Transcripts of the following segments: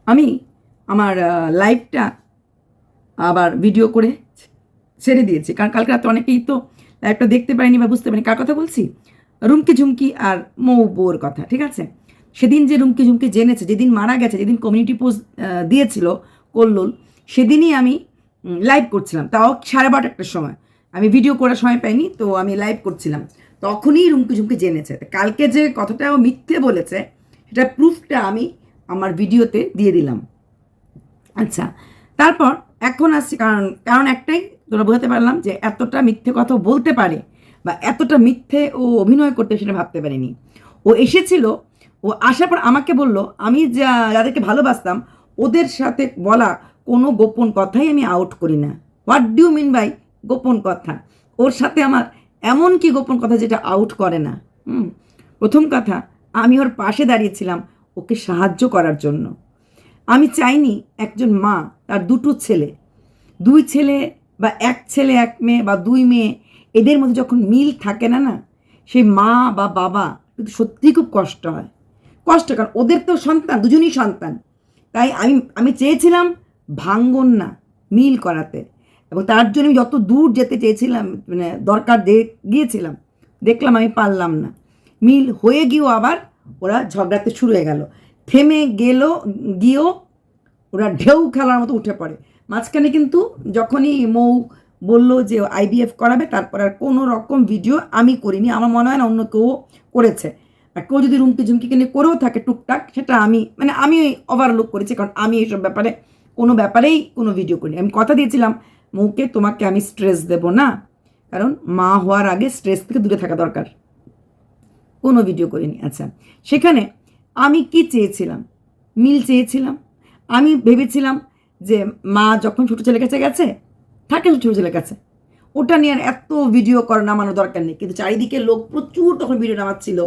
আমি আমার লাইভটা আবার ভিডিও করে ছেড়ে দিয়েছি, কারণ কালকে রাতে অনেকেই তো লাইভটা দেখতে পারেনি বা বুঝতে পারেনি। কার কথা বলছি? রুমকি ঝুমকি আর মৌ বউর কথা। ঠিক আছে, সেদিন যে রুমকি ঝুমকি জেনেছে, যেদিন মারা গেছে, যেদিন কমিউনিটি পোস্ট দিয়েছিল কল্লোল, সেদিনই আমি লাইভ করছিলাম, তাও 12:30টার সময়। আমি ভিডিও করার সময় পাইনি, তো আমি লাইভ করছিলাম, তখনই রুমকি ঝুমকি জেনেছে। কালকে যে কথাটা ও মিথ্যে বলেছে, সেটা প্রুফটা আমি আমার ভিডিওতে দিয়ে দিলাম। আচ্ছা, তারপর এখন আসছি, কারণ একটাই, তোরা বোঝাতে পারলাম যে এতটা মিথ্যে কথা বলতে পারে বা এতটা মিথ্যে ও অভিনয় করতে, সেটা ভাবতে পারিনি। ও এসেছিল, ও আসার পর আমাকে বলল, আমি যাদেরকে ভালোবাসতাম ওদের সাথে বলা কোনো গোপন কথাই আমি আউট করি না। হোয়াট ডু মিন বাই গোপন কথা? ওর সাথে আমার এমন কি গোপন কথা যেটা আউট করে না? প্রথম কথা, আমি ওর পাশে দাঁড়িয়েছিলাম ওকে সাহায্য করার জন্য। আমি চাইনি একজন মা তার দুটো ছেলে, দুই ছেলে বা এক ছেলে এক মেয়ে বা দুই মেয়ে, এদের মধ্যে যখন মিল থাকে না, সেই মা বা বাবা কিন্তু সত্যিই খুব কষ্ট হয়। কারণ ওদের তো সন্তান, দুজনই সন্তান। তাই আমি চেয়েছিলাম ভাঙ্গন না, মিল করাতে। এবং তার জন্য আমি যত দূর যেতে চেয়েছিলাম, মানে দরকার গিয়েছিলাম, দেখলাম আমি পারলাম না। মিল হয়ে গিয়েও আবার ওরা ঝগড়াতে শুরু হয়ে গেল। থেমে গিয়েও ওরা ঢেউ খেলার মতো উঠে পড়ে মাঝখানে। কিন্তু যখনই মৌ বলল যে আইভিএফ করাবে, তারপর আর কোনো রকম ভিডিও আমি করিনি। আমার মনে হয় না অন্য কেউ করেছে। আর কেউ যদি রুমকি ঝুমকিকে নিয়ে করেও থাকে টুকটাক, সেটা আমি ওভারলুক করেছি, কারণ আমি এইসব ব্যাপারে ব্যাপারেই কোনো ভিডিও করিনি। আমি কথা দিয়েছিলাম মৌকে, তোমাকে আমি স্ট্রেস দেব না, কারণ মা হওয়ার আগে স্ট্রেস থেকে দূরে থাকা দরকার। কোনো ভিডিও করিনি। আচ্ছা, সেখানে আমি কি চেয়েছিলাম? মিল চেয়েছিলাম। আমি ভেবেছিলাম যে মা যখন ছোটো ছেলের কাছে গেছে, থাকে ছোটো ছেলের কাছে, ওটা নিয়ে আর এত ভিডিও নামানোর দরকার নেই। কিন্তু চারিদিকে লোক প্রচুর তখন ভিডিও নামাচ্ছিল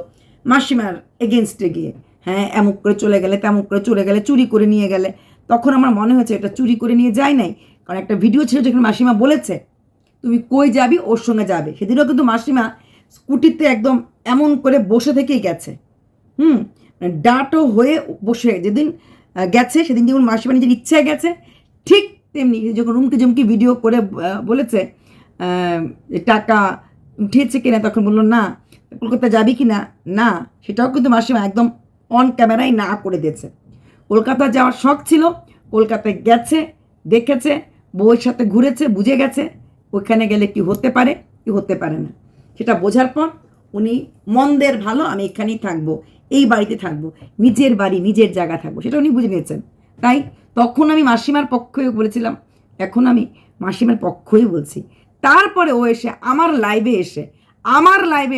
মাসিমার এগেনস্টে গিয়ে। হ্যাঁ, এমুক করে চলে গেলে, তেমুক করে চলে গেলে, চুরি করে নিয়ে গেলে। তখন আমার মনে হয়েছে এটা চুরি করে নিয়ে যায় নাই, কারণ একটা ভিডিও ছিল যেখানে মাসিমা বলেছে তুমি কই যাবি, ওর সঙ্গে যাবে। সেদিনও কিন্তু মাসিমা স্কুটিতে একদম এমন করে বসে থেকেই গেছে। ডাটো হয়ে বসে যেদিন গেছে, সেদিন যেমন মাসিমা নিজের ইচ্ছায় গেছে, ঠিক তেমনি যখন রুমকি ঝুমকি ভিডিও করে বলেছে টাকা উঠিয়েছে কিনা, তখন বললো না। কলকাতা যাবি কি না, না, সেটাও কিন্তু মাসিমা একদম অন ক্যামেরায় না করে দিয়েছে। কলকাতা যাওয়ার শখ ছিল, কলকাতায় গেছে, দেখেছে, বউয়ের সাথে ঘুরেছে, বুঝে গেছে ওইখানে গেলে কি হতে পারে কি হতে পারে না। সেটা বোঝার পর উনি মন্দের ভালো, আমি এখানেই থাকবো, এই বাড়িতে থাকবো, নিজের বাড়ি নিজের জায়গা থাকবো, সেটা উনি বুঝে নিয়েছেন। তাই তখন আমি মাসিমার পক্ষে বলেছিলাম, এখন আমি মাসিমার পক্ষই বলছি। তারপরে ও এসে আমার লাইভে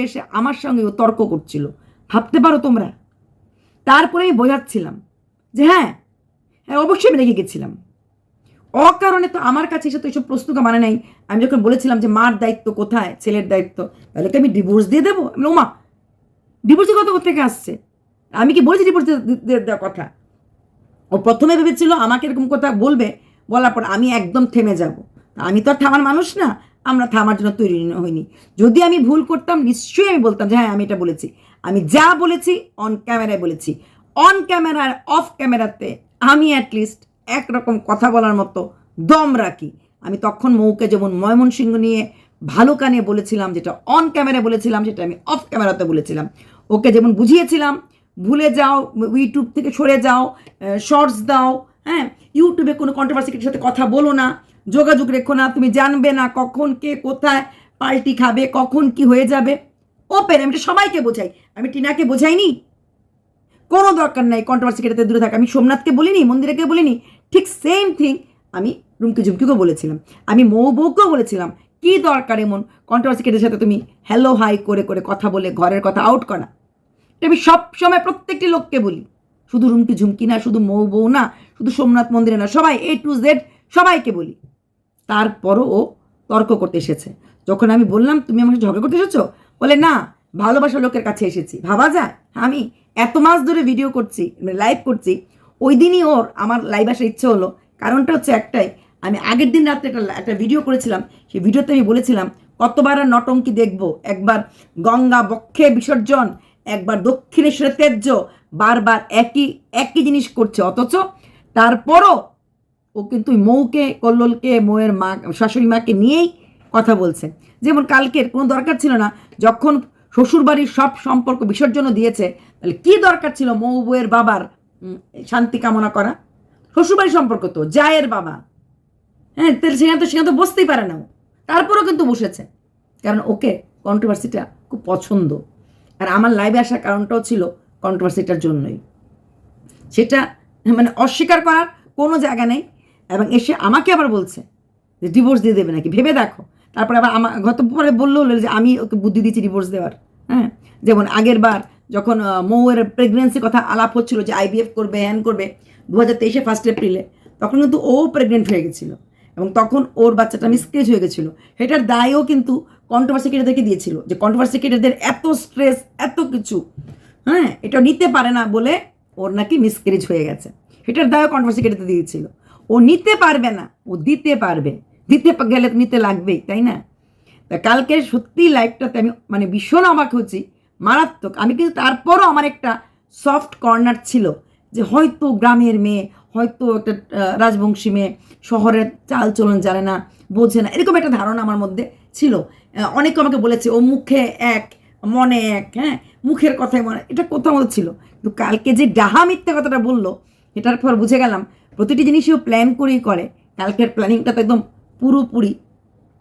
এসে আমার সঙ্গে ও তর্ক করছিল, ভাবতে পারো তোমরা। তারপরে আমি বোঝাচ্ছিলাম যে হ্যাঁ হ্যাঁ অবশ্যই আমি রেগে গেছিলাম। অকারণে তো আমার কাছে এসে তো এইসব প্রশ্নকে মানে নাই। আমি যখন বলেছিলাম যে মার দায়িত্ব কোথায়, ছেলের দায়িত্ব, তাহলে কি আমি ডিভোর্স দিয়ে দেবো? ওমা, ডিভোর্সের কথা কোথেকে আসছে? আমি কি বলেছি ডিভোর্স দেওয়ার কথা? ও প্রথমে ভেবেছিল আমাকে এরকম কথা বলবে, বলার পর আমি একদম থেমে যাব। আমি তো আর থামার মানুষ না, আমরা থামার জন্য তৈরি হইনি। যদি আমি ভুল করতাম নিশ্চয়ই আমি বলতাম যে হ্যাঁ আমি এটা বলেছি। আমি যা বলেছি অন ক্যামেরায় বলেছি। অন ক্যামেরা আর অফ ক্যামেরাতে আমি অ্যাটলিস্ট একরকম কথা বলার মতো দম রাখি। আমি তখন মৌকে যেমন ময়মনসিংহ নিয়ে ভালো কানে বলেছিলাম, যেটা অন ক্যামেরায় বলেছিলাম সেটা আমি অফ ক্যামেরাতে বলেছিলাম। ওকে যেমন বুঝিয়েছিলাম ভুলে যাও, ইউটিউব থেকে সরে যাও, শর্টস দাও, হ্যাঁ, ইউটিউবে কোনো কন্ট্রোভার্সির সাথে কথা বলো না, যোগাযোগ রেখো না, তুমি জানবে না কখন কে কোথায় পাল্টি খাবে, কখন কি হয়ে যাবে। ওপেন, আমি সবাইকে বোঝাই। আমি টিনাকে বোঝাইনি? কোনো দরকার নাই কন্ট্রোভার্সি কেটাতে দূরে থাকা। আমি সোমনাথকে বলিনি, মন্দিরাকে বলিনি? ঠিক সেম থিং আমি রুমকি ঝুমকিকেও বলেছিলাম, আমি মৌ বউকেও বলেছিলাম। কি দরকার এমন কন্ট্রোভার্সি কেটের সাথে তুমি হ্যালো হাই করে করে কথা বলে ঘরের কথা আউট করা? আমি সব সময় প্রত্যেকটি লোককে বলি, শুধু রুমকি ঝুমকি না, শুধু মৌ বউ না, শুধু সোমনাথ মন্দিরে না, সবাই A to Z সবাইকে বলি। তারপরও ও তর্ক করতে এসেছে। যখন আমি বললাম তুমি আমার সাথে ঝগড়া করতে এসেছো, বলে না, ভালোবাসার লোকের কাছে এসেছি। ভাবা যায়? আমি এত মাস ধরে ভিডিও করছি, লাইভ করছি, ওই দিনই ওর আমার লাইভ আসার ইচ্ছে হলো। কারণটা হচ্ছে একটাই, আমি আগের দিন রাত্রে একটা ভিডিও করেছিলাম। সেই ভিডিওতে আমি বলেছিলাম কতবার আর নটঙ্কি দেখবো, একবার গঙ্গা বক্ষে বিসর্জন, একবার দক্ষিণেশ্বরে তেজ্য, বারবার একই জিনিস করছে, অথচ তারপরও ও কিন্তু মৌকে, কল্লোলকে, মৌয়ের মা, শাশুড়ি মাকে নিয়েই কথা বলছে। যেমন কালকের কোনো দরকার ছিল না, যখন শ্বশুরবাড়ির সব সম্পর্ক বিসর্জনও দিয়েছে, তাহলে কি দরকার ছিল মৌ বউয়ের বাবার শান্তি কামনা করা? শ্বশুরবাড়ির সম্পর্ক তো জায়ের বাবা, হ্যাঁ, তাহলে সেখানে তো বসতেই পারে না। তারপরেও কিন্তু বসেছে, কারণ ওকে কন্ট্রোভার্সিটা খুব পছন্দ। আর আমার লাইভে আসার কারণটাও ছিল কন্ট্রোভার্সিটার জন্যই। সেটা মানে অস্বীকার করার কোনো জায়গা নেই। এবং এসে আমাকে আবার বলছে যে ডিভোর্স দিয়ে দেবে নাকি, ভেবে দেখো। তারপরে আবার আমার গত পরে বললো যে আমি ওকে বুদ্ধি দিচ্ছি ডিভোর্স দেওয়ার। হ্যাঁ, যেমন আগের বার যখন মৌয়ের প্রেগনেন্সির কথা আলাপ হচ্ছিল যে আইভিএফ করবে, হ্যান করবে 2023 1 এপ্রিলে, তখন কিন্তু ও প্রেগনেন্ট হয়ে গেছিলো এবং তখন ওর বাচ্চাটা মিসক্যারেজ হয়ে গেছিলো। সেটার দায়ও কিন্তু কন্ট্রোভার্সি ক্রিয়েটারদেরকে দিয়েছিল, যে কন্ট্রোভার্সি ক্রিয়েটারদের এত স্ট্রেস, এত কিছু, হ্যাঁ, এটা নিতে পারে না বলে ওর নাকি মিসক্যারেজ হয়ে গেছে। সেটার দায়ও কন্ট্রোভার্সি ক্রিয়েটারদের দিয়েছিল। ও নিতে পারবে না, ও দিতে পারবে, দিতে গেলে নিতে লাগবেই, তাই না? তা কালকে সত্যি লাইভটাতে আমি মানে ভীষণ অবাক হচ্ছি, মারাত্মক। আমি কিন্তু তারপরও আমার একটা সফট কর্নার ছিল যে হয়তো গ্রামের মেয়ে, হয়তো একটা রাজবংশী মেয়ে, শহরের চাল চলন জানে না, বোঝে না, এরকম একটা ধারণা আমার মধ্যে ছিল। অনেকে আমাকে বলেছে ও মুখে এক মনে এক, হ্যাঁ, মুখের কথাই মনে, এটা কোথাও মধ্যে ছিল। কিন্তু কালকে যে ডাহা মিথ্যে কথাটা বললো, এটার পর বুঝে গেলাম প্রতিটি জিনিসই ও প্ল্যান করেই করে। কালকের প্ল্যানিংটা তো একদম পুরোপুরি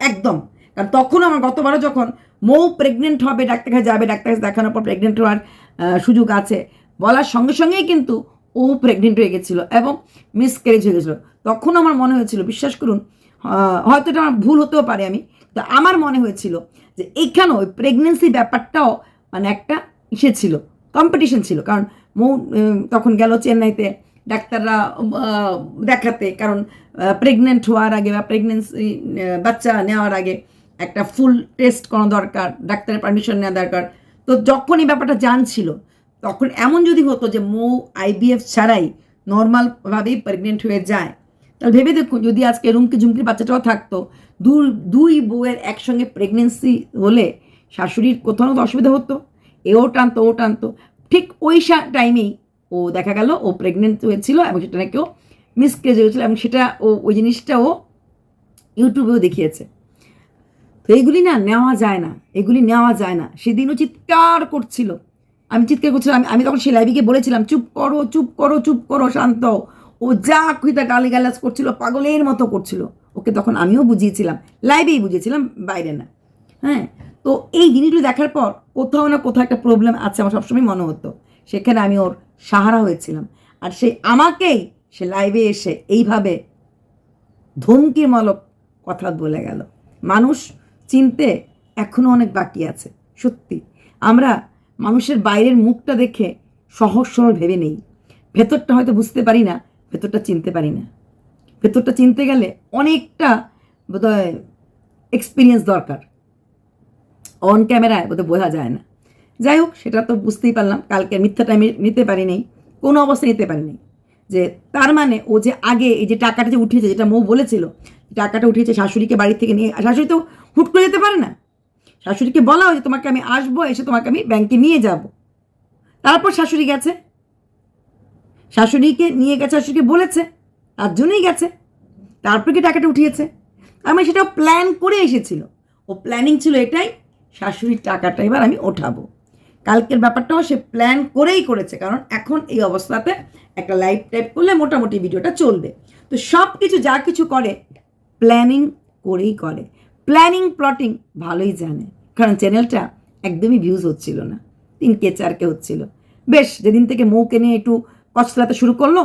একদম। কারণ তখন আমার গতবারও যখন মৌ প্রেগনেন্ট হবে, ডাক্তার কাছে যাবে, ডাক্তার কাছে দেখানোর পর প্রেগনেন্ট হওয়ার সুযোগ আছে বলার সঙ্গে সঙ্গেই কিন্তু ও প্রেগনেন্ট হয়ে গেছিলো এবং মিসক্যারেজ হয়ে গেছিলো। তখন আমার মনে হয়েছিল, বিশ্বাস করুন, হয়তো এটা আমার ভুল হতেও পারে, আমি তো আমার মনে হয়েছিল যে এইখানেও ওই প্রেগনেন্সি ব্যাপারটাও মানে একটা ইসে ছিল, কম্পিটিশন ছিল। কারণ মৌ তখন গেল চেন্নাইতে ডাক্তাররা দেখাতে, কারণ প্রেগনেন্ট হওয়ার আগে বা প্রেগনেন্সি বাচ্চা নেওয়ার আগে একটা ফুল টেস্ট করা দরকার, ডাক্তারের পারমিশন নেওয়া দরকার। তো যখন এই ব্যাপারটা জানছিল, তখন এমন যদি হতো যে মৌ আইভিএফ ছাড়াই নর্মালভাবেই প্রেগনেন্ট হয়ে যায়, তাহলে ভেবে দেখুন যদি আজকে রুমকি ঝুমকির বাচ্চাটাও থাকতো, দুই বউয়ের একসঙ্গে প্রেগনেন্সি হলে শাশুড়ির কোথাও তো অসুবিধা হতো, এও টানতো ও টানতো। ঠিক ওই টাইমেই ও দেখা গেল ও প্রেগনেন্ট হয়েছিল এবং সেটা নাকি ও মিসক্যারেজ হয়েছিল এবং সেটা ওই জিনিসটা ও ইউটিউবেও দেখিয়েছে। তো এইগুলি না নেওয়া যায় না, এগুলি নেওয়া যায় না। সেদিনও চিৎকার করছিল, আমি চিৎকার করছিলাম, আমি তখন সে লাইভিকে বলেছিলাম চুপ করো চুপ করো চুপ করো, শান্ত। ও যা খুঁজে গালিগালাজ করছিল, পাগলের মতো করছিল। ওকে তখন আমিও বুঝিয়েছিলাম, লাইভেই বুঝিয়েছিলাম, বাইরে না। হ্যাঁ, তো এই জিনিসগুলো দেখার পর কোথাও না কোথাও একটা প্রবলেম আছে আমার সবসময় মনে হতো। সেখানে আমি ওর সাহারা হয়েছিলাম। আর আমাকেই সে লাইভে এসে এইভাবে ধমকিমূলক কথা বলে গেল। মানুষ চিনতে এখনও অনেক বাকি আছে। সত্যি আমরা মানুষের বাইরের মুখটা দেখে সহজ সরল ভেবে নেই, ভেতরটা হয়তো বুঝতে পারি না, ভেতরটা চিনতে পারি না। ভেতরটা চিনতে গেলে অনেকটা বোধহয় এক্সপিরিয়েন্স দরকার, অন ক্যামেরায় বোধহয় বোঝা যায় না। যাই হোক, সেটা তো বুঝতেই পারলাম। কালকে মিথ্যাটা আমি নিতে পারি নাই, কোনো অবস্থায় নিতে পারিনি। যে তার মানে ও যে আগে এই যে টাকাটা যে উঠিয়েছে, যেটা মৌ বলেছিল টাকাটা উঠিয়েছে শাশুড়িকে বাড়ি থেকে নিয়ে, শাশুড়ি তো হুট করে যেতে পারে না। শাশুড়িকে বলা হয় যে তোমাকে আমি আসবো, এসে তোমাকে আমি ব্যাংকে নিয়ে যাব। তারপর শাশুড়ি গেছে, শাশুড়িকে নিয়ে গেছে, শাশুড়িকে বলেছে, তার জন্যই গেছে, তারপর কি টাকাটা উঠিয়েছে। আমি সেটাও প্ল্যান করে এসেছিল, ও প্ল্যানিং ছিল এটাই, শাশুড়ির টাকাটা এবার আমি ওঠাবো। কালকের ব্যাপারটাও সে প্ল্যান করেই করেছে, কারণ এখন এই অবস্থাতে একটা লাইভ টাইপ করলে মোটামুটি ভিডিওটা চলবে। তো সব কিছু যা কিছু করে প্ল্যানিং করেই করে, প্ল্যানিং প্লটিং ভালোই জানে। কারণ চ্যানেলটা একদমই ভিউজ হচ্ছিল না, 3K 4K হচ্ছিল। বেশ, যেদিন থেকে মৌকে নিয়ে একটু কচলাতে শুরু করলো,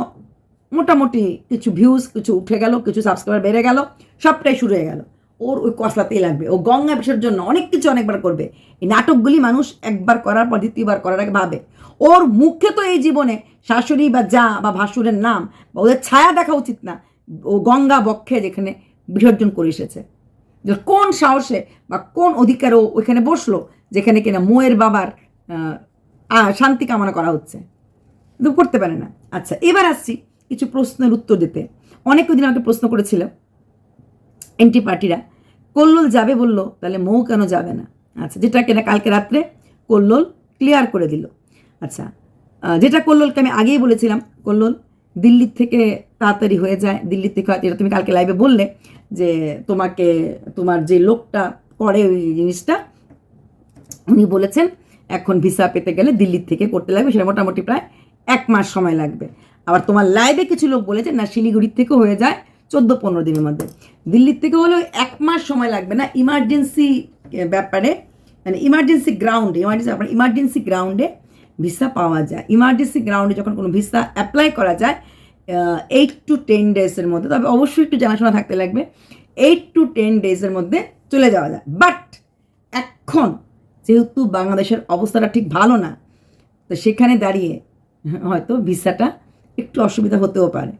মোটামুটি কিছু ভিউজ, কিছু উঠে গেল, কিছু সাবস্ক্রাইবার বেড়ে গেল, সবটাই শুরু হয়ে গেল। ওর ওই কসলাতেই লাগবে, ও গঙ্গা বিষয়ের জন্য অনেক কিছু অনেকবার করবে। এই নাটকগুলি মানুষ একবার করার পর দ্বিতীয়বার করার আগে ভাবে। ওর মুখে তো এই জীবনে শাশুড়ি বা যা বা ভাসুরের নাম বা ওদের ছায়া দেখা উচিত না। ও গঙ্গা বক্ষে যেখানে বিসর্জন করে এসেছে, যে কোন সাহসে বা কোন অধিকারে ও ওইখানে বসলো যেখানে কিনা মোয়ের বাবার শান্তি কামনা করা হচ্ছে, কিন্তু করতে পারে না। আচ্ছা, এবার আসছি কিছু প্রশ্নের উত্তর দিতে। অনেক দিন আমাকে প্রশ্ন করেছিল এনটি পার্টিরা, কল্লোল যাবে বললো, তাহলে মৌ কেন যাবে না? আচ্ছা, যেটা কিনা কালকে রাত্রে কল্লোল ক্লিয়ার করে দিল। আচ্ছা, যেটা কল্লোলকে আমি আগেই বলেছিলাম, কল্লোল দিল্লির থেকে তাড়াতাড়ি হয়ে যায়, দিল্লির থেকে হয়তো, এটা তুমি কালকে লাইভে বললে যে তোমাকে তোমার যে লোকটা করে ওই জিনিসটা, উনি বলেছেন এখন ভিসা পেতে গেলে দিল্লির থেকে করতে লাগবে, সেটা মোটামুটি প্রায় 1 মাস সময় লাগবে। আবার তোমার লাইভে কিছু লোক বলেছে না শিলিগুড়ির থেকেও হয়ে যায় 14-15 দিনের মধ্যে, দিল্লির থেকে হলেও 1 মাস সময় লাগবে না। ইমার্জেন্সি ব্যাপারে মানে ইমার্জেন্সি গ্রাউন্ডে ভিসা পাওয়া যায়। ইমার্জেন্সি গ্রাউন্ডে যখন কোনো ভিসা অ্যাপ্লাই করা যায় 8 to 10 ডেজের মধ্যে, তবে অবশ্যই একটু জানাশোনা থাকতে লাগবে, 8 to 10 ডেজের মধ্যে চলে যাওয়া যায়। বাট এখন যেহেতু বাংলাদেশের অবস্থাটা ঠিক ভালো না, তো সেখানে দাঁড়িয়ে হয়তো ভিসাটা একটু অসুবিধা হতেও পারে।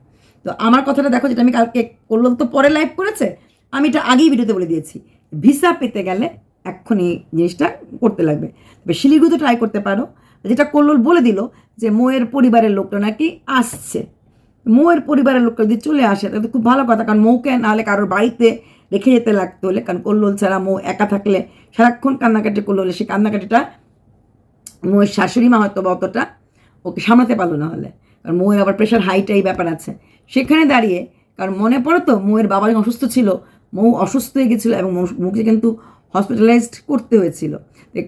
তো আমার কথাটা দেখো, যেটা আমি কালকে করলো তো পরে লাইভ করেছে, আমি এটা আগেই ভিডিওতে বলে দিয়েছি, ভিসা পেতে গেলে এক্ষুনি জিনিসটা করতে লাগবে। তবে শিলিগুড়িতে ট্রাই করতে পারো, যেটা কল্লোল বলে দিল যে মোয়ের পরিবারের লোকটা নাকি আসছে, মোয়ের পরিবারের লোকটা যদি চলে আসে তাহলে খুব ভালো কথা, কারণ মৌকে নাহলে কারোর বাড়িতে রেখে যেতে লাগতো হলে, কারণ কল্লোল ছাড়া মৌ একা থাকলে সারাক্ষণ কান্নাকাটি করলো হলে সেই কান্নাকাটিটা মোয়ের শাশুড়ি মা হয়তো বা অতটা ওকে সামলাতে পারলো না হলে, কারণ মোয়ের আবার প্রেশার হাইটাই ব্যাপার আছে। সেখানে দাঁড়িয়ে, কারণ মনে পড়ে তো মোয়ের বাবা অসুস্থ ছিল, মৌ অসুস্থ হয়ে গেছিলো এবং মৌকে কিন্তু হসপিটালাইজড করতে হয়েছিল।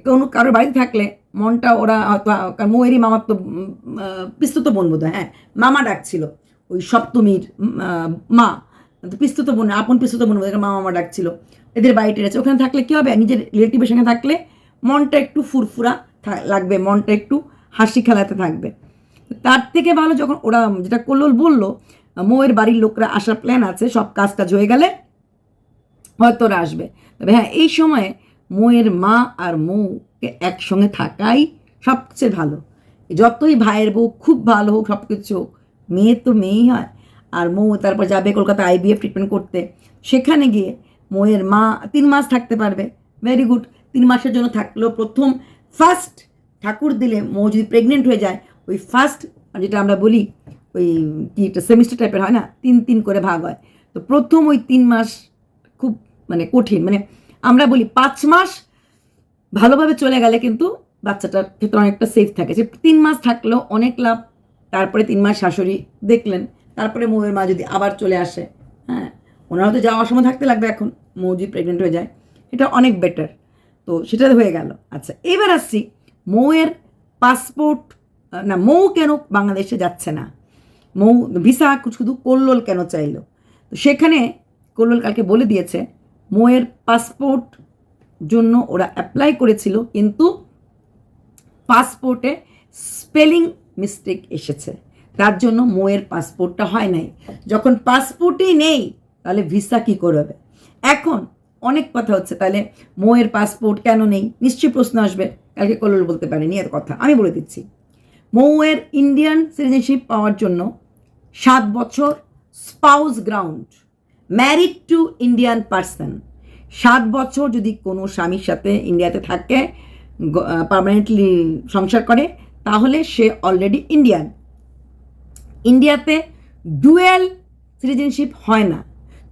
কোনো কারোর বাড়িতে থাকলে মনটা ওরা হয়তো, কারণ মৌয়েরই মামার তো পিস্তুত বোন বোধ হয়, হ্যাঁ মামা ডাকছিল ওই সপ্তমীর মা, পিস্তুত বোন আপন পিস্তুত বোন বোধ মামা ডাকছিল, এদের বাড়িতে আছে। ওখানে থাকলে কী হবে, নিজের রিলেটিভের সঙ্গে থাকলে মনটা একটু ফুরফুরা লাগবে, মনটা একটু হাসি খেলাতে থাকবে। তার থেকে ভালো যখন ওরা যেটা কল্লোল বললো মৌয়ের বাড়ির লোকরা আসার প্ল্যান আছে, সব কাজ টাজ হয়ে গেলে হয়তো ওরা আসবে। তবে হ্যাঁ এই সময়ে মৌয়ের মা আর মৌকে একসঙ্গে থাকাই সবচেয়ে ভালো। যতই ভাইয়ের বউ খুব ভালো হোক, সব কিছু হোক, মেয়ে তো মেয়েই হয়। আর মৌ তারপর যাবে কলকাতা IVF ট্রিটমেন্ট করতে, সেখানে গিয়ে মৌয়ের মা 3 মাস থাকতে পারবে, ভেরি গুড। 3 মাসের জন্য থাকলেও ফার্স্ট ঠাকুর দিলে মৌ যদি প্রেগনেন্ট হয়ে যায়, ওই ফার্স্ট যেটা আমরা বলি ওই কি একটা সেমিস্টার টাইপের হয় না, 3 করে ভাগ হয়, তো প্রথম ওই 3 মাস খুব মানে কঠিন, মানে আমরা বলি 5 মাস ভালোভাবে চলে গেলে কিন্তু বাচ্চাটার ক্ষেত্রে অনেকটা সেফ থাকে, যে 3 মাস থাকলেও অনেক লাভ। তারপরে 3 মাস শাশুড়ি দেখলেন, তারপরে মৌয়ের মা যদি আবার চলে আসে, হ্যাঁ ওনারা তো যাওয়ার সময় থাকতে লাগবে, এখন মৌ যদি প্রেগনেন্ট হয়ে যায় এটা অনেক বেটার, তো সেটা হয়ে গেল। আচ্ছা এবার আসছি মৌয়ের পাসপোর্ট, না মৌ কেন বাংলাদেশে যাচ্ছে না, মৌ ভিসা শুধু কল্লোল কেন চাইলো, তো সেখানে কল্লোল কালকে বলে দিয়েছে মৌয়ের পাসপোর্ট জন্য ওরা অ্যাপ্লাই করেছিল, কিন্তু পাসপোর্টে স্পেলিং মিস্টেক এসেছে, তার জন্য মৌয়ের পাসপোর্টটা হয় নাই। যখন পাসপোর্টই নেই তাহলে ভিসা কী করবে? এখন অনেক কথা হচ্ছে, তাহলে মৌয়ের পাসপোর্ট কেন নেই, নিশ্চয়ই প্রশ্ন আসবে। কালকে কল্লোল বলতে পারেনি এর কথা, আমি বলে দিচ্ছি। মৌয়ের ইন্ডিয়ান সিটিজেনশিপ পাওয়ার জন্য 7 বছর spouse ground, married to Indian person, 7 বছর যদি কোনো স্বামীর সাথে ইন্ডিয়াতে থাকে, পার্মানেন্টলি সংসার করে, তাহলে সে অলরেডি ইন্ডিয়ান। ইন্ডিয়াতে ডুয়েল সিটিজেনশিপ হয় না,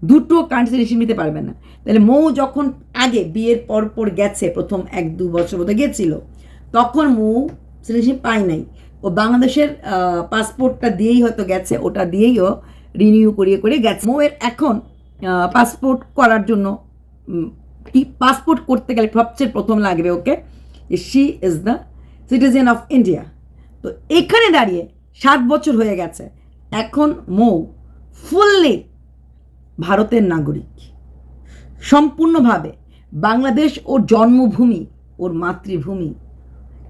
দুটো কান্ট্রি সিটিজেনশিপ নিতে পারবে না। তাহলে মৌ যখন আগে বিয়ের পর গেছে, প্রথম 1-2 বছর মতো গেছিল, তখন মৌ সিটিজেনশিপ পায় নাই, ও বাংলাদেশের পাসপোর্টটা দিয়েই হয়তো গেছে, ওটা দিয়েই ও রিনিউ করে গেছে। মৌয়ের এখন পাসপোর্ট করার জন্য কি, পাসপোর্ট করতে গেলে সবচেয়ে প্রথম লাগবে okay she is the citizen of India. তো এখানে দাঁড়িয়ে 7 বছর হয়ে গেছে, এখন মৌ ফুললি ভারতের নাগরিক, সম্পূর্ণভাবে বাংলাদেশ ওর জন্মভূমি, ওর মাতৃভূমি,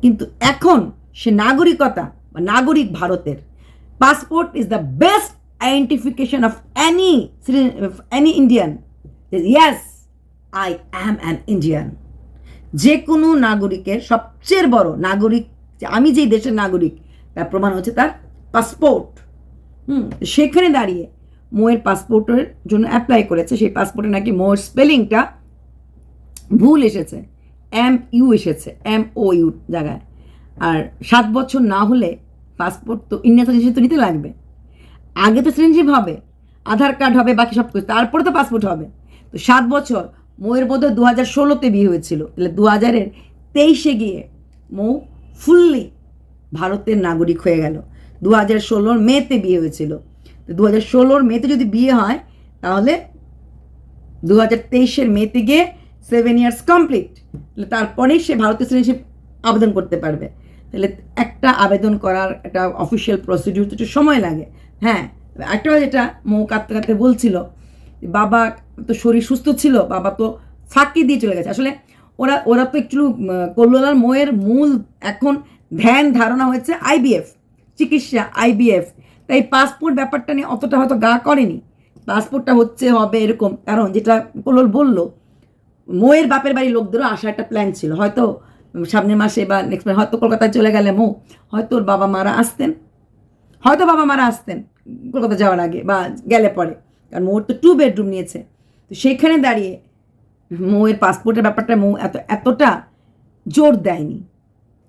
কিন্তু এখন সে নাগরিকতা বা নাগরিক ভারতের। Passport is the best identification of any Indian, yes I am an Indian. যে কোনো নাগরিকের সবচেয়ে বড় নাগরিক, আমি যেই দেশের নাগরিক তার প্রমাণ হচ্ছে তার পাসপোর্ট। সেখানে দাঁড়িয়ে মৌয়ের পাসপোর্টের জন্য অ্যাপ্লাই করেছে, সেই পাসপোর্টে নাকি মৌয়ের স্পেলিংটা ভুল এসেছে, MU এসেছে, MOU জায়গায়। আর 7 বছর না হলে পাসপোর্ট তো ইন্ডিয়ান সিটিজেনশিপ তো নিতে লাগবে, আগে তো সিটিজেনশিপ হবে, আধার কার্ড হবে, বাকি সব কিছু, তারপরে তো পাসপোর্ট হবে। তো 7 বছর, মৌয়ের বোধহয় 2016-তে বিয়ে হয়েছিল, তাহলে 2023-এ গিয়ে মৌ ফুললি ভারতের নাগরিক হয়ে গেল। 2016 মেতে বিয়ে হয়েছিল। তো 2016 মেতে যদি বিয়ে হয় তাহলে 2023 মেতে গিয়ে 7 ইয়ার্স কমপ্লিট, তারপরেই সে ভারতীয় সিটিজেনশিপ আবেদন করতে পারবে। তাহলে একটা আবেদন করার একটা অফিসিয়াল প্রসিডিউর একটু সময় লাগে। হ্যাঁ, একটা যেটা মৌ কাঁদতে কাঁদতে বলছিল, বাবা তো শরীর সুস্থ ছিল, বাবা তো ফাঁকি দিয়ে চলে গেছে। আসলে ওরা তো একটু কল্লোলার মৌয়ের মূল এখন ধ্যান ধারণা হয়েছে আইবিএফ চিকিৎসা, আইবিএফ। তাই পাসপোর্ট ব্যাপারটা নিয়ে অতটা হয়তো গা করেনি, পাসপোর্টটা হবে এরকম। কারণ যেটা কল্লোল বলল, মৌয়ের বাপের বাড়ির লোকদেরও আসার একটা প্ল্যান ছিল, হয়তো সামনের মাসে বা নেক্সট মাসে হয়তো কলকাতায় চলে গেলে মৌ হয়তো ওর বাবা মারা আসতেন, কলকাতা যাওয়ার আগে বা গেলে পরে। কারণ মৌর তো 2 বেডরুম নিয়েছে। তো সেইখানে দাঁড়িয়ে মৌয়ের পাসপোর্টের ব্যাপারটা মৌ এতটা জোর দেয়নি,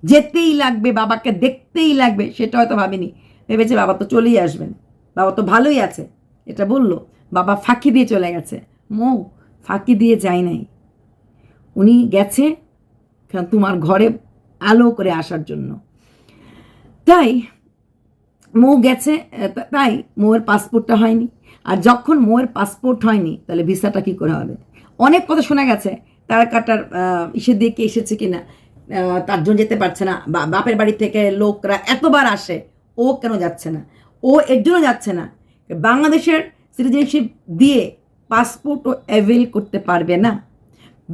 যেতেই লাগবে, বাবাকে দেখতেই লাগবে, সেটা হয়তো ভাবিনি। ভেবেছে বাবা তো চলেই আসবেন, বাবা তো ভালোই আছে, এটা বললো। বাবা ফাঁকি দিয়ে চলে গেছে। মৌ ফাঁকি দিয়ে যায় নাই, উনি গেছে তোমার ঘরে আলো করে আসার জন্য। তাই মৌ গেছে, তাই মৌয়ের পাসপোর্টটা হয়নি। আর যখন মৌয়ের পাসপোর্ট হয়নি তাহলে ভিসাটা কী করে হবে? অনেক কথা শোনা গেছে, তার কাটার ইসে দিয়ে কে এসেছে কিনা, তার জন্য যেতে পারছে না, বাপের বাড়ি থেকে লোকরা এতবার আসে, ও কেন যাচ্ছে না? ও এর জন্য যাচ্ছে না, বাংলাদেশের সিটিজেনশিপ দিয়ে পাসপোর্ট ও অ্যাভেল করতে পারবে না,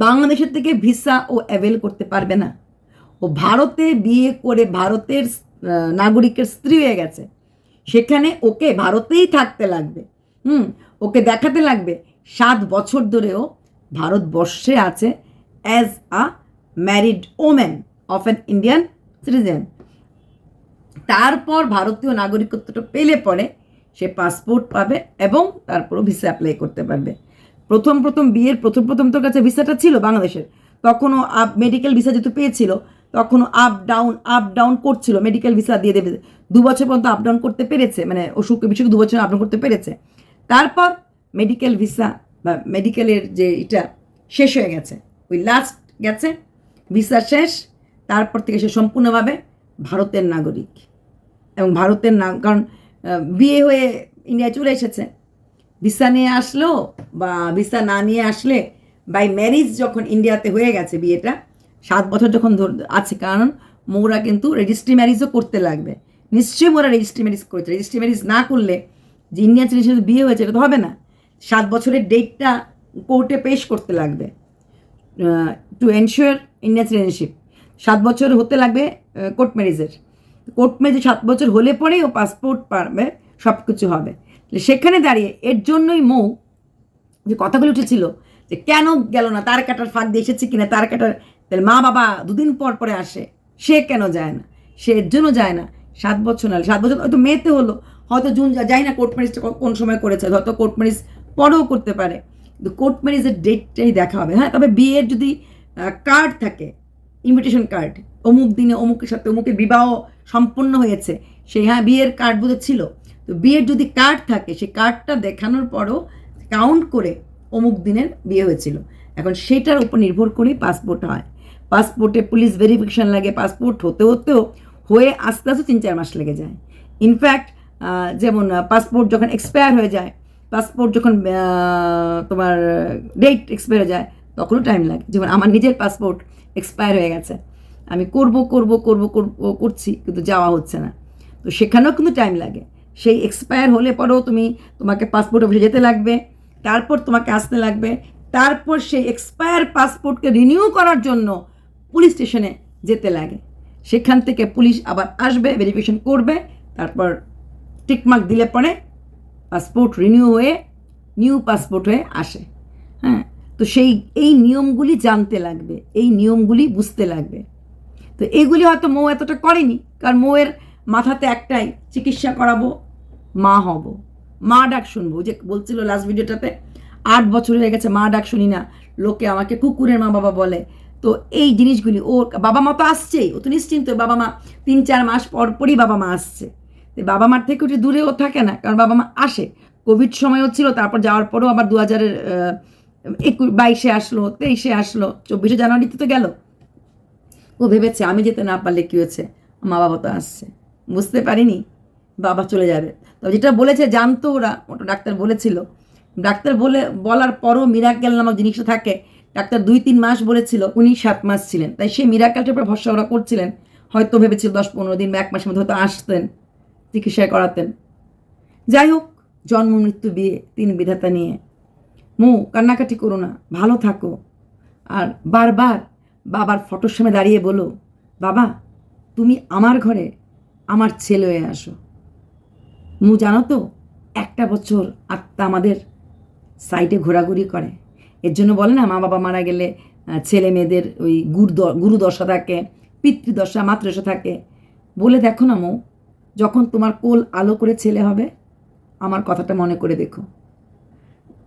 বাংলাদেশের থেকে ভিসা ও অ্যাভেল করতে পারবে না। ও ভারতে বিয়ে করে ভারতের নাগরিকের স্ত্রী হয়ে গেছে, সেখানে ওকে ভারতেই থাকতে লাগবে। ওকে দেখাতে লাগবে 7 বছর ধরেও ভারতবর্ষে আছে as a married woman of an Indian citizen. তারপর ভারতীয় নাগরিকত্বটা পেলে পরে সে পাসপোর্ট পাবে এবং তারপরও ভিসা অ্যাপ্লাই করতে পারবে। প্রথম বিয়ের প্রথম তোর কাছে ভিসাটা ছিল বাংলাদেশের, তখনও মেডিকেল ভিসা যেহেতু পেয়েছিল তখনও আপ ডাউন করছিল, মেডিকেল ভিসা দিয়ে দেবে 2 বছর পর্যন্ত আপ ডাউন করতে পেরেছে, মানে অসুখ বিসুখ 2 বছর আপ ডাউন করতে পেরেছে। তারপর মেডিকেল ভিসা বা মেডিকেলের যে এটা শেষ হয়ে গেছে, ওই লাস্ট গেছে ভিসা শেষ, তারপর থেকে সে সম্পূর্ণভাবে ভারতের নাগরিক। এবং ভারতের কারণ বিয়ে হয়ে ইন্ডিয়ায় চলে এসেছে, ভিসা নিয়ে আসলো বা ভিসা না নিয়ে আসলে বাই ম্যারিজ যখন ইন্ডিয়াতে হয়ে গেছে বিয়েটা 7 বছর যখন আছে, কারণ মৌরা কিন্তু রেজিস্ট্রি ম্যারিজও করতে লাগবে, নিশ্চয়ই মোরা রেজিস্ট্রি ম্যারিজ করেছে। রেজিস্ট্রি ম্যারিজ না করলে যে ইন্ডিয়ান সিটিজেন বিয়ে হয়েছে এটা তো হবে না, 7 বছরের ডেটটা কোর্টে পেশ করতে লাগবে টু এনশিওর ইন্ডিয়ান সিটিজেনশিপ। 7 বছর হতে লাগবে কোর্ট ম্যারিজের। কোর্ট ম্যারেজ 7 বছর হলে পরেই ও পাসপোর্ট পারবে, সব কিছু হবে। সেখানে দাঁড়িয়ে এর জন্যই মৌ যে কথাগুলো উঠেছিল যে কেন গেল না, তার কাটার ফাঁক দিয়ে এসেছে কিনা, তার কাটার তাহলে মা বাবা 2 দিন পর পরে আসে, সে কেন যায় না? সে এর জন্য যায় না, 7 বছর না, 7 বছর হয়তো মেতে হলো, হয়তো জুন যায় না, কোর্ট ম্যারেজটা কোন সময় করেছে, হয়তো কোর্ট ম্যারেজ পরেও করতে পারে, কিন্তু কোর্ট ম্যারেজের ডেটটাই দেখা হবে। হ্যাঁ, তবে বিয়ের যদি কার্ড থাকে, ইনভিটেশন কার্ড, অমুক দিনে অমুকের সাথে অমুকের বিবাহ সম্পন্ন হয়েছে, সেই হ্যাঁ বিয়ের কার্ড বোধহয় ছিল, তো বিয়ের যদি কার্ড থাকে সেই কার্ডটা দেখানোর পরও কাউন্ট করে অমুক দিনের বিয়ে হয়েছিল। এখন সেটার উপর নির্ভর করেই পাসপোর্ট হয়। পাসপোর্টে পুলিশ ভেরিফিকেশান লাগে, পাসপোর্ট হতেও হয়ে আস্তে আস্তে 3-4 মাস লেগে যায়। ইনফ্যাক্ট যেমন পাসপোর্ট যখন এক্সপায়ার হয়ে যায়, পাসপোর্ট যখন তোমার ডেট এক্সপায়ার হয়ে যায় তখনও টাইম লাগে। যেমন আমার নিজের পাসপোর্ট এক্সপায়ার হয়ে গেছে, আমি করছি কিন্তু যাওয়া হচ্ছে না, তো সেখানেও কিন্তু টাইম লাগে। সেই এক্সপায়ার হলে পরেও তোমাকে পাসপোর্ট অফিসে যেতে লাগবে, তারপর তোমাকে আসতে লাগবে, তারপর সেই এক্সপায়ার পাসপোর্টকে রিনিউ করার জন্য পুলিশ স্টেশনে যেতে লাগে, সেখান থেকে পুলিশ আবার আসবে, ভেরিফিকেশন করবে, তারপর টিকমার্ক দিলে পরে পাসপোর্ট রিনিউ হয়ে নিউ পাসপোর্ট হয়ে আসে। হ্যাঁ, তো এই নিয়মগুলি জানতে লাগবে, এই নিয়মগুলি বুঝতে লাগবে। তো এইগুলি হয়তো মৌ এতটা করেনি, কারণ মৌয়ের মাথাতে একটাই, চিকিৎসা করাবো, মা হব, মা ডাক শুনবো। যে বলছিল লাস্ট ভিডিওটাতে 8 বছর হয়ে গেছে মা ডাক শুনি না, লোকে আমাকে কুকুরের মা বাবা বলে। তো এই জিনিসগুলি ওর বাবা মা তো আসছেই, ও তো নিশ্চিন্ত, বাবা মা 3-4 মাস পরই বাবা মা আসছে। বাবা মার থেকে ওটা দূরেও থাকে না, কারণ বাবা মা আসে। কোভিড সময়ও ছিল, তারপর যাওয়ার পরেও আবার 2022 আসলো, 23 আসলো, 24 জানুয়ারিতে তো গেল। ও ভেবেছে আমি যেতে না পারলে কী হয়েছে, মা বাবা তো আসছে। বুঝতে পারিনি বাবা চলে যাবে। তো যেটা বলেছে জানতো ওটা ডাক্তার বলেছিল, ডাক্তার বলার পরও মিরাকেল নামক জিনিসটা থাকে। ডাক্তার 2-3 মাস বলেছিল, উনি 7 মাস ছিলেন, তাই সেই মিরাকেলটার উপর ভরসা ওরা করছিলেন। হয়তো ভেবেছিল 10-15 দিন বা 1 মাসের মধ্যে হয়তো আসতেন, চিকিৎসা করাতেন। যাই হোক, জন্ম মৃত্যু বিয়ে 3 বিধাতা নিয়ে। কান্নাকাটি করো না, ভালো থাকো। আর বারবার বাবার ফটোর সামনে দাঁড়িয়ে বলো, বাবা তুমি আমার ঘরে আমার ছেলে হয়ে আসো। জানো তো 1 বছর আত্মা আমাদের সাইডে ঘোরাঘুরি করে। এর জন্য বলে না, মা বাবা মারা গেলে ছেলে মেয়েদের ওই গুরুদশা থাকে, পিতৃদশা মাতৃদশা থাকে। বলে দেখো না যখন তোমার কোল আলো করে ছেলে হবে, আমার কথাটা মনে করে দেখো।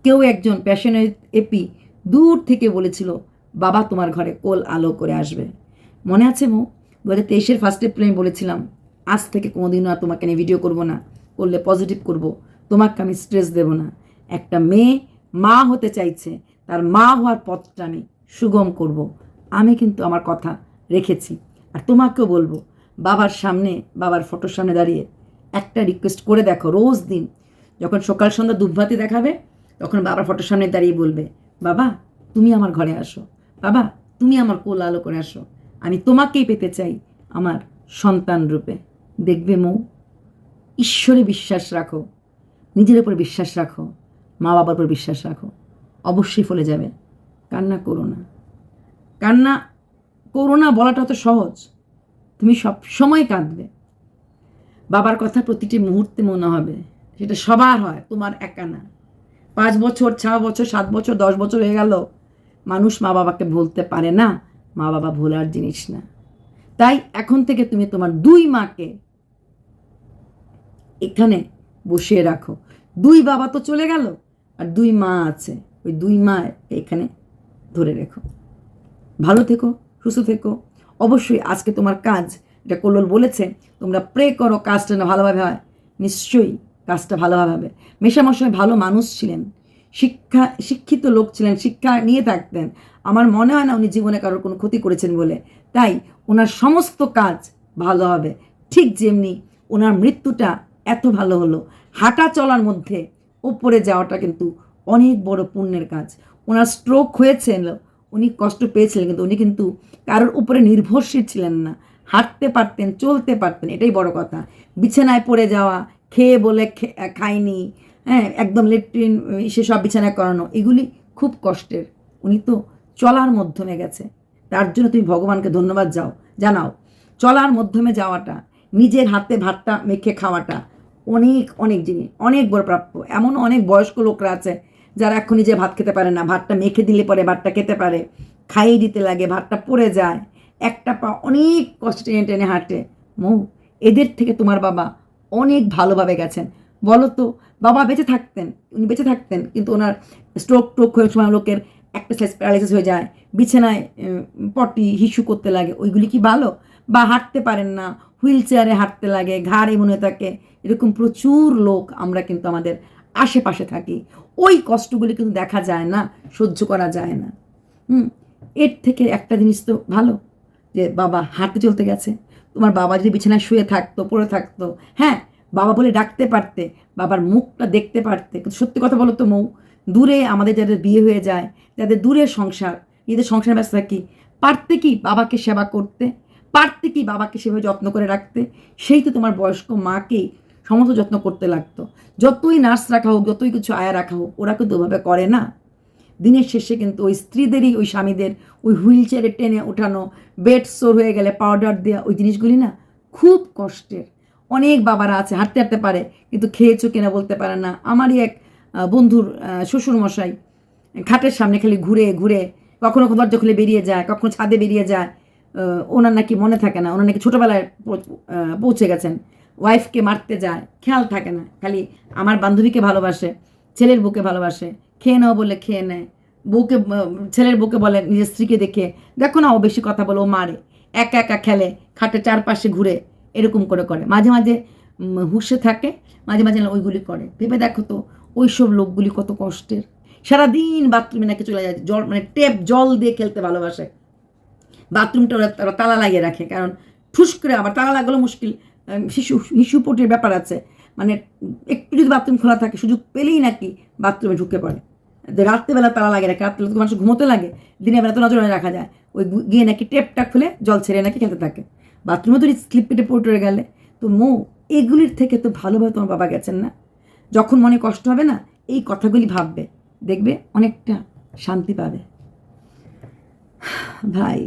কেউ একজন প্যাশনেট এপি দূর থেকে বলেছিল, বাবা তোমার ঘরে কোল আলো করে আসবে। মনে আছে 2023 1 এপ্রিল আমি বলেছিলাম, আজ থেকে কোনোদিনও আর তোমাকে নিয়ে ভিডিও করব না, করলে পজিটিভ করব, তোমাকে আমি স্ট্রেস দেব না। একটা মেয়ে মা হতে চাইছে, তার মা হওয়ার পথটা আমি সুগম করব। আমি কিন্তু আমার কথা রেখেছি। আর তোমাকেও বলবো, বাবার সামনে, বাবার ফটোর সামনে দাঁড়িয়ে একটা রিকোয়েস্ট করে দেখো। রোজ দিন যখন সকাল সন্ধ্যা দুধভাতি দেখাবে, তখন বাবার ফটোর সামনে দাঁড়িয়ে বলবে, বাবা তুমি আমার ঘরে আসো, বাবা তুমি আমার কোল আলো করে আসো, আমি তোমাকেই পেতে চাই আমার সন্তান রূপে। দেখবে ঈশ্বরে বিশ্বাস রাখো, নিজের উপর বিশ্বাস রাখো, মা বাবার উপর বিশ্বাস রাখো, অবশ্যই ফলে যাবে। কান্না করো না, কান্না করো না বলাটা তো সহজ, তুমি সব সময় কাঁদবে। বাবার কথা প্রতিটি মুহূর্তে মনে হবে, সেটা সবার হয়, তোমার একা না। 5 বছর, 6 বছর, 7 বছর, 10 বছর হয়ে গেল, মানুষ মা বাবাকে ভুলতে পারে না। মা বাবা ভোলার জিনিস না। তাই এখন থেকে তুমি তোমার 2 মাকে এখানে বসিয়ে রাখো। 2 বাবা তো চলে গেল, আর 2 মা আছে, ওই 2 মা এখানে ধরে রেখো। ভালো থেকো, সুস্থ থেকো। অবশ্যই আজকে তোমার কাজ, এটা কল্লোল বলেছে, তোমরা প্রে করো কাজটা না ভালোভাবে হয়। নিশ্চয়ই কাজটা ভালোভাবে হবে। মেশামশাই ভালো মানুষ ছিলেন, শিক্ষিত লোক ছিলেন, শিক্ষা নিয়ে থাকতেন। আমার মনে হয় না উনি জীবনে কারোর কোনো ক্ষতি করেছেন বলে। তাই ওনার সমস্ত কাজ ভালো হবে। ঠিক যেমনি ওনার মৃত্যুটা এত ভালো হলো, হাঁটা চলার মধ্যে ওপরে যাওয়াটা কিন্তু অনেক বড় পুণ্যের কাজ। ওনার স্ট্রোক হয়েছিল, উনি কষ্ট পেয়েছিলেন, কিন্তু উনি কিন্তু কারোর উপরে নির্ভরশীল ছিলেন না। হাঁটতে পারতেন, চলতে পারতেন, এটাই বড় কথা। বিছানায় পড়ে যাওয়া, খেয়ে বলে খায়নি, একদম লেট্রিন সেসব বিছানায় করানো, এগুলি খুব কষ্টের। উনি তো চলার মাধ্যমে গেছে, তার জন্য তুমি ভগবানকে ধন্যবাদ জানাও। চলার মাধ্যমে যাওয়াটা, নিজের হাতে ভাতটা মেখে খাওয়াটা অনেক অনেক জিনিস, অনেক বড় প্রাপ্য। এমন অনেক বয়স্ক লোকরা আছে যারা এখন নিজে ভাত খেতে পারে না, ভাতটা মেখে দিলে পরে ভাতটা খেতে পারে, খাইয়ে দিতে লাগে, ভাতটা পড়ে যায়, একটা পা অনেক কষ্ট টেনে টেনে হাঁটে। এদের থেকে তোমার বাবা অনেক ভালোভাবে গেছেন। বলো তো, বাবা উনি বেঁচে থাকতেন, কিন্তু ওনার স্ট্রোক হয়ে সময় লোকের একটা সাইজ প্যারালাইসিস হয়ে যায়, বিছানায় পটি হিসু করতে লাগে, ওইগুলি কি ভালো? বা হাঁটতে পারেন না, হুইল চেয়ারে হাঁটতে লাগে, ঘাড় এমন হয়ে থাকে, এরকম প্রচুর লোক আমরা কিন্তু আমাদের আশেপাশে থাকি। ওই কষ্টগুলি কিন্তু দেখা যায় না, সহ্য করা যায় না। এর থেকে একটা জিনিস তো ভালো, যে বাবা হাঁটতে চলতে গেছে। তোমার বাবা যদি বিছানায় শুয়ে থাকতো, পড়ে থাকতো, হ্যাঁ বাবা বলে ডাকতে পারতে, বাবার মুখটা দেখতে পারতে। কিন্তু সত্যি কথা বলো তো দূরে আমাদের যাদের বিয়ে হয়ে যায়, যাদের দূরের সংসার, নিজেদের সংসার ব্যস্ত থাকি, পারতে কি বাবাকে সেবা করতে, পারতে কি বাবাকে সেভাবে যত্ন করে রাখতে? সেই তো তোমার বয়স্ক মাকেই সমস্ত যত্ন করতে লাগতো। যতই নার্স রাখা হোক, যতই কিছু আয়া রাখা হোক, ওরা কিন্তু ওভাবে করে না। দিনের শেষে কিন্তু ওই স্ত্রীদেরই, ওই স্বামীদের ওই হুইল চেয়ারে টেনে ওঠানো, বেড সোর হয়ে গেলে পাউডার দেওয়া, ওই জিনিসগুলি না খুব কষ্টের। অনেক বাবারা আছে হাঁটতে হাঁটতে পারে, কিন্তু খেয়েছো কিনা বলতে পারে না। আমারই এক বন্ধুর শ্বশুরমশাই খাটের সামনে খালি ঘুরে ঘুরে, কখনো দরজা খুলে বেরিয়ে যায়, কখনো ছাদে বেরিয়ে যায়। ওনার নাকি মনে থাকে না, ওনার নাকি ছোটোবেলায় পৌঁছে গেছেন। ওয়াইফকে মারতে যায়, খেয়াল থাকে না, খালি আমার বান্ধবীকে ভালোবাসে, ছেলের বউকে ভালোবাসে, খেয়ে নাও বলে খেয়ে নেয়, ছেলের বউকে বলে নিজের স্ত্রীকে দেখে, দেখো না ও বেশি কথা বলে, ও মারে, একা একা খেলে, খাটের চারপাশে ঘুরে, এরকম করে মাঝে মাঝে হুঁশে থাকে, মাঝে মাঝে ওইগুলি করে। ভেবে দেখো তো ওই সব লোকগুলি কত কষ্টের। সারাদিন বাথরুমে নাকি চলে যায়, জল মানে টেপ জল দিয়ে খেলতে ভালোবাসে, বাথরুমটা ওরা তালা লাগিয়ে রাখে, কারণ ঠুস করে, আবার তালা লাগালো মুশকিল, শিশুপটির ব্যাপার আছে, মানে একটু যদি বাথরুম খোলা থাকে সুযোগ পেলেই নাকি বাথরুমে ঢুকে পড়ে। যে রাত্রেবেলা তালা লাগে নাকি, রাত্রেবেলা তো মানুষ ঘুমোতে লাগে, দিনের বেলা তো নজরে রাখা যায়, ওই গিয়ে নাকি টেপটা খুলে জল ছেড়ে নাকি খেলতে থাকে, বাথরুমে তো স্লিপ পেটে পড়ে গেলে। তো এগুলির থেকে তো ভালোভাবে তোমার বাবা গেছেন না। যখন মনে কষ্ট হবে না, এই কথাগুলি ভাববে, দেখবে অনেকটা শান্তি পাবে ভাই।